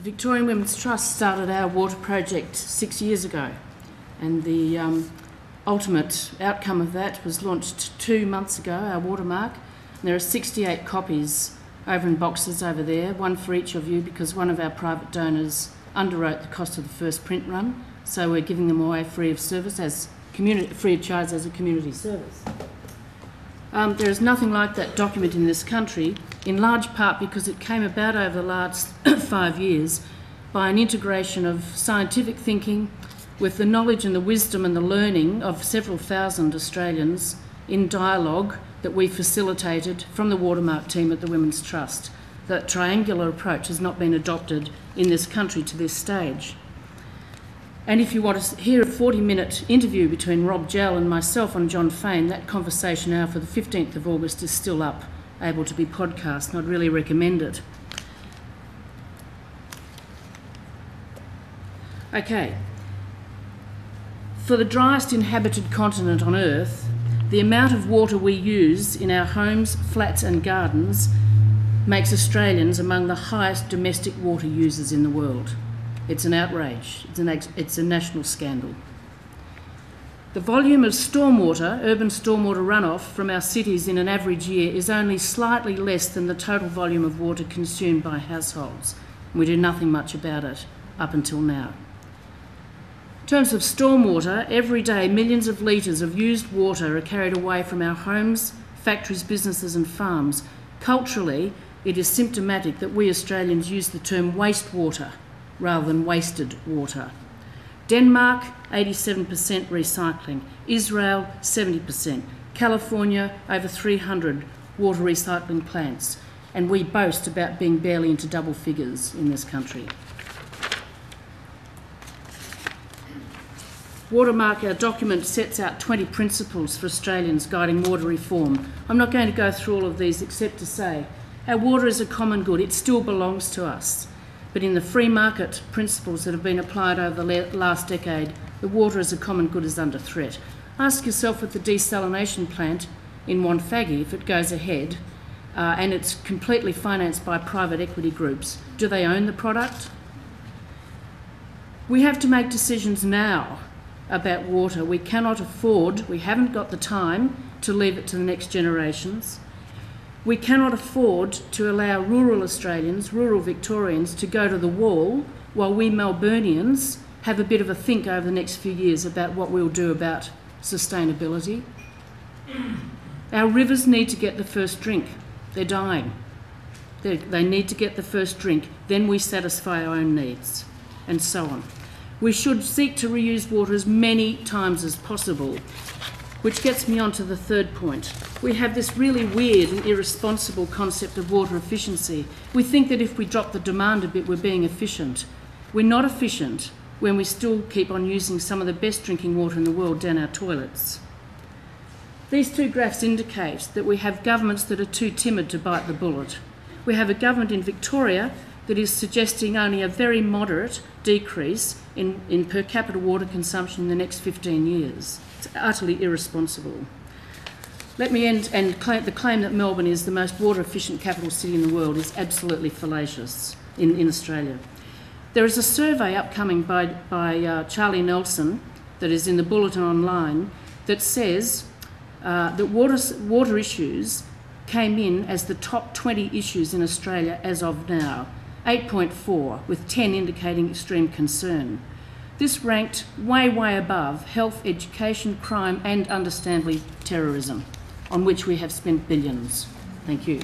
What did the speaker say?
The Victorian Women's Trust started our water project 6 years ago, and the ultimate outcome of that was launched 2 months ago, our watermark. And there are 68 copies over in boxes over there, one for each of you, because one of our private donors underwrote the cost of the first print run, so we're giving them away free of service free of charge as a community service. There is nothing like that document in this country, in large part because it came about over the last 5 years by an integration of scientific thinking with the knowledge and the wisdom and the learning of several thousand Australians in dialogue that we facilitated from the Watermark team at the Women's Trust. That triangular approach has not been adopted in this country to this stage. And if you want to hear a 40-minute interview between Rob Gell and myself on John Fane, that conversation now for the 15th of August is still up, able to be podcast, and I'd really recommend it. Okay. For the driest inhabited continent on Earth, the amount of water we use in our homes, flats and gardens makes Australians among the highest domestic water users in the world. It's an outrage. It's a national scandal. The volume of stormwater, urban stormwater runoff from our cities in an average year is only slightly less than the total volume of water consumed by households. We do nothing much about it up until now. In terms of stormwater, every day millions of litres of used water are carried away from our homes, factories, businesses and farms. Culturally, it is symptomatic that we Australians use the term wastewater rather than wasted water. Denmark, 87% recycling. Israel, 70%. California, over 300 water recycling plants. And we boast about being barely into double figures in this country. Watermark, our document, sets out 20 principles for Australians guiding water reform. I'm not going to go through all of these except to say our water is a common good. It still belongs to us. But in the free market principles that have been applied over the last decade, the water as a common good is under threat. Ask yourself with the desalination plant in Wonthaggi, if it goes ahead, and it's completely financed by private equity groups, do they own the product? We have to make decisions now about water. We cannot afford, we haven't got the time to leave it to the next generations. We cannot afford to allow rural Australians, rural Victorians, to go to the wall while we Melburnians have a bit of a think over the next few years about what we'll do about sustainability. Our rivers need to get the first drink. They're dying. They need to get the first drink. Then we satisfy our own needs, and so on. We should seek to reuse water as many times as possible, which gets me on to the third point. We have this really weird and irresponsible concept of water efficiency. We think that if we drop the demand a bit, we're being efficient. We're not efficient when we still keep on using some of the best drinking water in the world down our toilets. These two graphs indicate that we have governments that are too timid to bite the bullet. We have a government in Victoria that is suggesting only a very moderate decrease in per capita water consumption in the next 15 years. It's utterly irresponsible. Let me end, and the claim that Melbourne is the most water efficient capital city in the world is absolutely fallacious in Australia. There is a survey upcoming by Charlie Nelson that is in the Bulletin online that says that water issues came in as the top 20 issues in Australia as of now, 8.4, with 10 indicating extreme concern. This ranked way, way above health, education, crime and, understandably, terrorism, on which we have spent billions. Thank you.